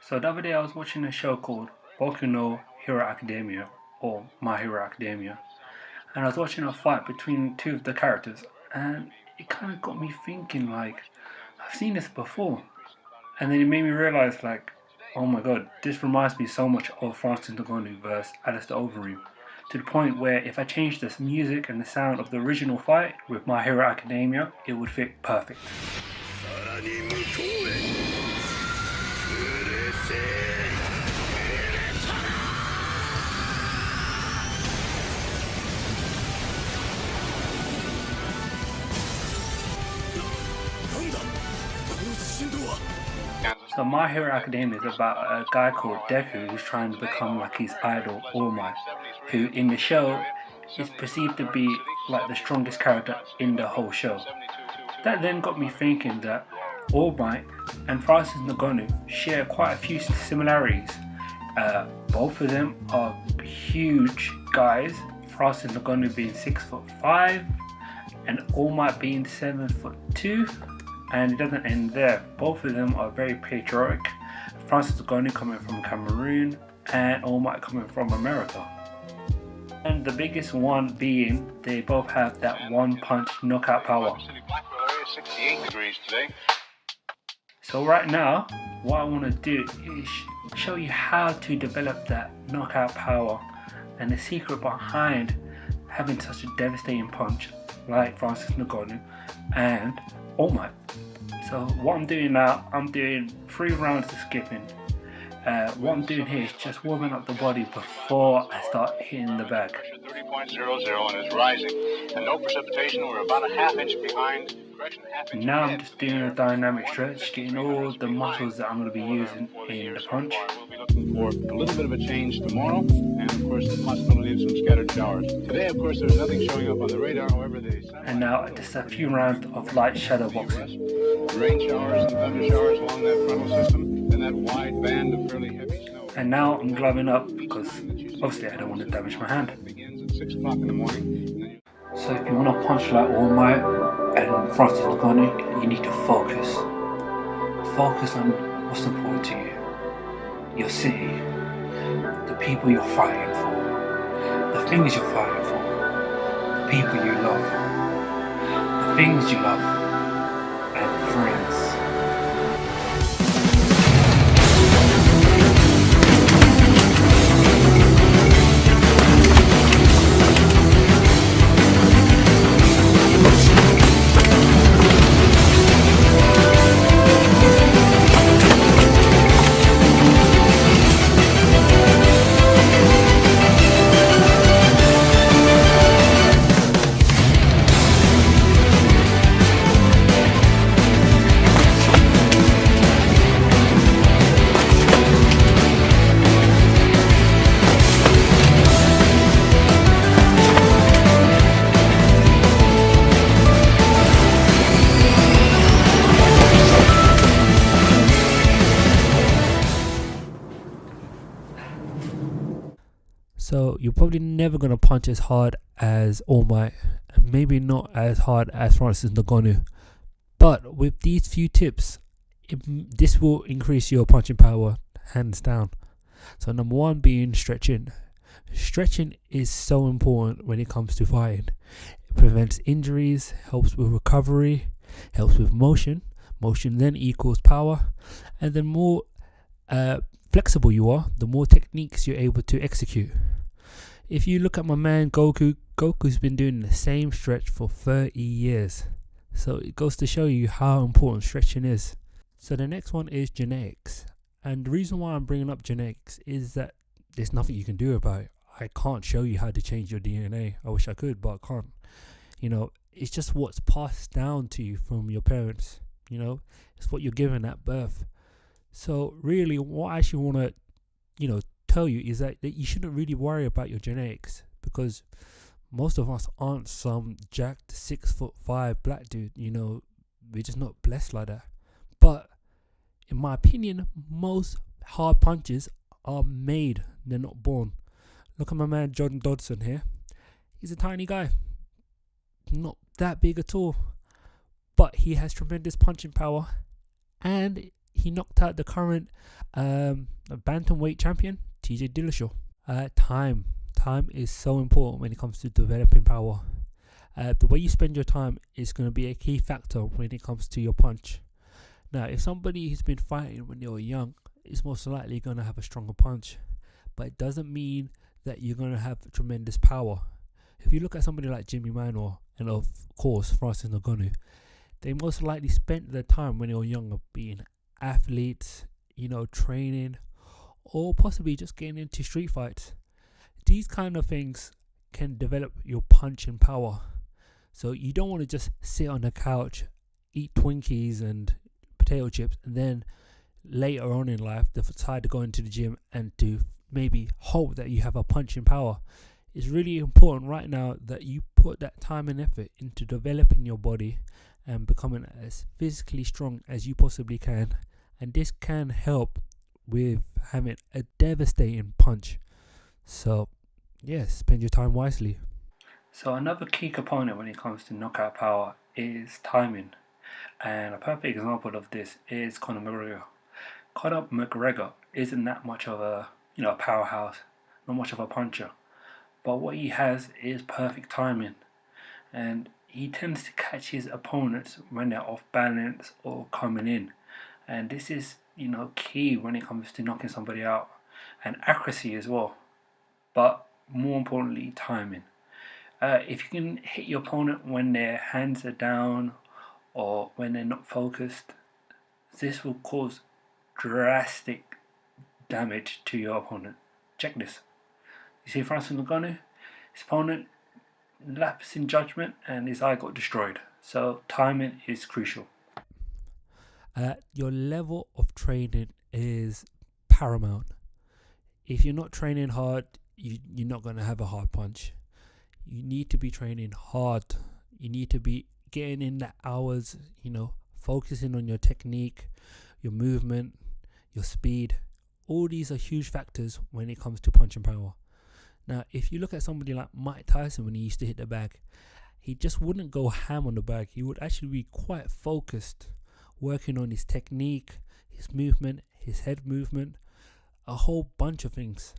So the other day I was watching a show called Boku no Hero Academia, or My Hero Academia, and I was watching a fight between two of the characters, and it kind of got me thinking, like, I've seen this before, and then it made me realize, like, oh my god, this reminds me so much of Francis Ngannou versus Alistair Overeem, to the point where if I changed the music and the sound of the original fight with My Hero Academia, it would fit perfect. So My Hero Academia is about a guy called Deku who's trying to become like his idol, All Might, who in the show is perceived to be like the strongest character in the whole show. That then got me thinking that All Might and Francis Ngannou share quite a few similarities. Both of them are huge guys, Francis Ngannou being 6'5" and All Might being 7'2". And it doesn't end there. Both of them are very patriotic. Francis Ngannou coming from Cameroon and All Might coming from America. And the biggest one being they both have that one punch knockout power. 68 degrees today. So right now, what I want to do is show you how to develop that knockout power and the secret behind having such a devastating punch like Francis Ngannou and All Might. So what I'm doing now, I'm doing 3 rounds of skipping. What I'm doing here is just warming up the body before I start hitting the bag. 30.00 and is rising. And no precipitation, we're about a ½ inch behind. Now I'm just doing a dynamic stretch, getting all the muscles that I'm going to be using in the punch. We'll be looking for a little bit of a change tomorrow, and of course the possibility of some scattered showers. Today, of course, there's nothing showing up on the radar, however and now just a few rounds of light shadow boxing. Rain showers and thunder showers along that frontal system, and that wide band of fairly heavy snow. And now I'm gloving up because obviously I don't want to damage my hand. It begins at 6 o'clock in the morning. So if you want to punch like All Might and Francis Ngannou, you need to focus. Focus on what's important to you. Your city, the people you're fighting for, the things you're fighting for, the people you love, the things you love, and friends. So you're probably never going to punch as hard as All Might, and maybe not as hard as Francis Ngannou. But with these few tips, this will increase your punching power hands down. So number 1 being stretching. Stretching is so important when it comes to fighting. It prevents injuries, helps with recovery, helps with motion. Motion then equals power, and the more flexible you are, the more techniques you're able to execute. If you look at my man Goku's been doing the same stretch for 30 years. So it goes to show you how important stretching is. So the next one is genetics. And the reason why I'm bringing up genetics is that there's nothing you can do about it. I can't show you how to change your DNA. I wish I could, but I can't. You know, it's just what's passed down to you from your parents. You know, it's what you're given at birth. So really, what I actually want to, tell you is that you shouldn't really worry about your genetics, because most of us aren't some jacked 6'5" black dude. We're just not blessed like that. But in my opinion, most hard punches are made, they're not born. Look at my man John Dodson here. He's a tiny guy, not that big at all, but he has tremendous punching power, and he knocked out the current bantamweight champion, TJ Dillashaw. Time is so important when it comes to developing power. The way you spend your time is going to be a key factor when it comes to your punch. Now, if somebody who's been fighting when they were young is most likely going to have a stronger punch, but it doesn't mean that you're going to have tremendous power. If you look at somebody like Jimmy Manuel and of course Francis Ngannou, they most likely spent their time when they were younger being athletes, training, or possibly just getting into street fights. These kind of things can develop your punching power. So you don't want to just sit on the couch, eat Twinkies and potato chips, and then later on in life decide to go into the gym and to maybe hope that you have a punching power. It's really important right now that you put that time and effort into developing your body and becoming as physically strong as you possibly can. And this can help with having a devastating punch. So, yes, spend your time wisely. So another key component when it comes to knockout power is timing. And a perfect example of this is Conor McGregor. Conor McGregor isn't that much of a powerhouse, not much of a puncher. But what he has is perfect timing. And he tends to catch his opponents when they're off balance or coming in. And this is, key when it comes to knocking somebody out. And accuracy as well. But more importantly, timing. If you can hit your opponent when their hands are down or when they're not focused, this will cause drastic damage to your opponent. Check this. You see Francis Ngannou? His opponent lapsed in judgment and his eye got destroyed. So timing is crucial. Your level of training is paramount. If you're not training hard, you're not going to have a hard punch. You need to be training hard. You need to be getting in the hours, focusing on your technique, your movement, your speed. All these are huge factors when it comes to punching power. Now, if you look at somebody like Mike Tyson when he used to hit the bag, he just wouldn't go ham on the bag. He would actually be quite focused, working on his technique, his movement, his head movement, a whole bunch of things.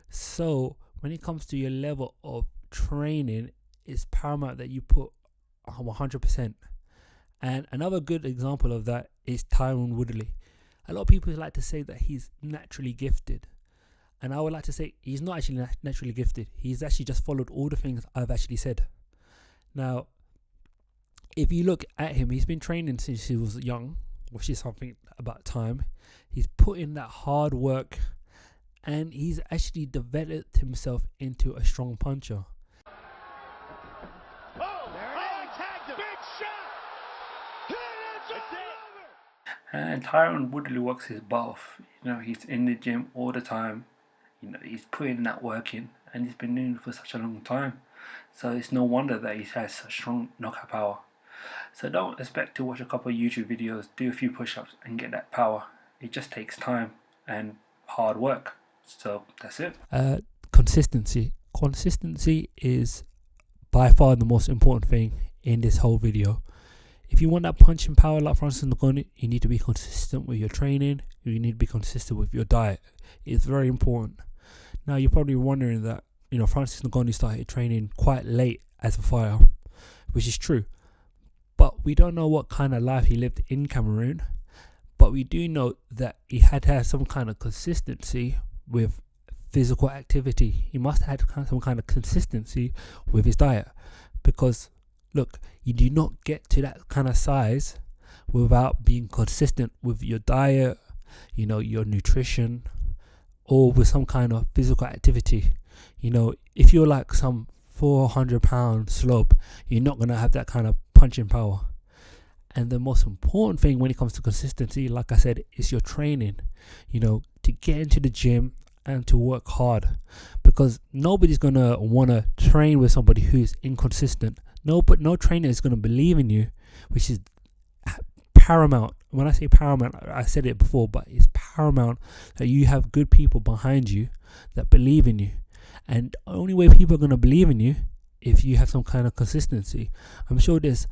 So when it comes to your level of training, it's paramount that you put 100%. And another good example of that is Tyron Woodley. A lot of people like to say that he's naturally gifted. And I would like to say he's not actually naturally gifted. He's actually just followed all the things I've actually said. Now, if you look at him, he's been training since he was young, which is something about time. He's put in that hard work and he's actually developed himself into a strong puncher. And Tyron Woodley works his butt off. He's in the gym all the time. He's putting that work in, and he's been doing it for such a long time. So it's no wonder that he has such strong knockout power. So don't expect to watch a couple of YouTube videos, do a few push-ups, and get that power. It just takes time and hard work. So that's it. Consistency. Consistency is by far the most important thing in this whole video. If you want that punching power like Francis Ngannou, you need to be consistent with your training. You need to be consistent with your diet. It's very important. Now you're probably wondering that Francis Ngannou started training quite late as a fighter, which is true. But we don't know what kind of life he lived in Cameroon. But we do know that he had to have some kind of consistency with physical activity. He must have had some kind of consistency with his diet, because look, you do not get to that kind of size without being consistent with your diet, your nutrition, or with some kind of physical activity. If you're like some 400-pound slope, you're not going to have that kind of punching power. And the most important thing when it comes to consistency, like I said, is your training. To get into the gym and to work hard, because nobody's going to want to train with somebody who's inconsistent. No trainer is going to believe in you, which is paramount. When I say paramount, I said it before, but it's paramount that you have good people behind you that believe in you. And the only way people are going to believe in you if you have some kind of consistency. I'm sure there's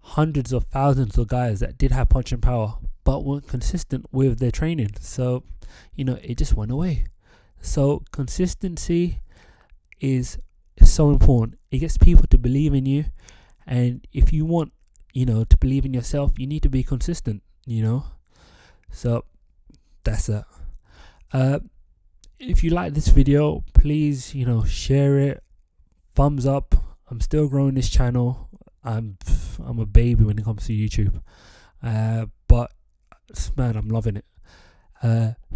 hundreds of thousands of guys that did have punching power but weren't consistent with their training. So, it just went away. So consistency is so important. It gets people to believe in you, and if you want, to believe in yourself, you need to be consistent. So that's it. If you like this video, please, share it, thumbs up. I'm still growing this channel. I'm a baby when it comes to YouTube, but man, I'm loving it.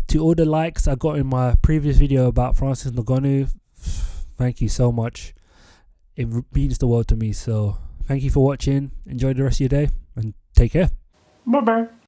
To all the likes I got in my previous video about Francis Ngannou, thank you so much. It means the world to me. So thank you for watching. Enjoy the rest of your day and take care. Bye bye.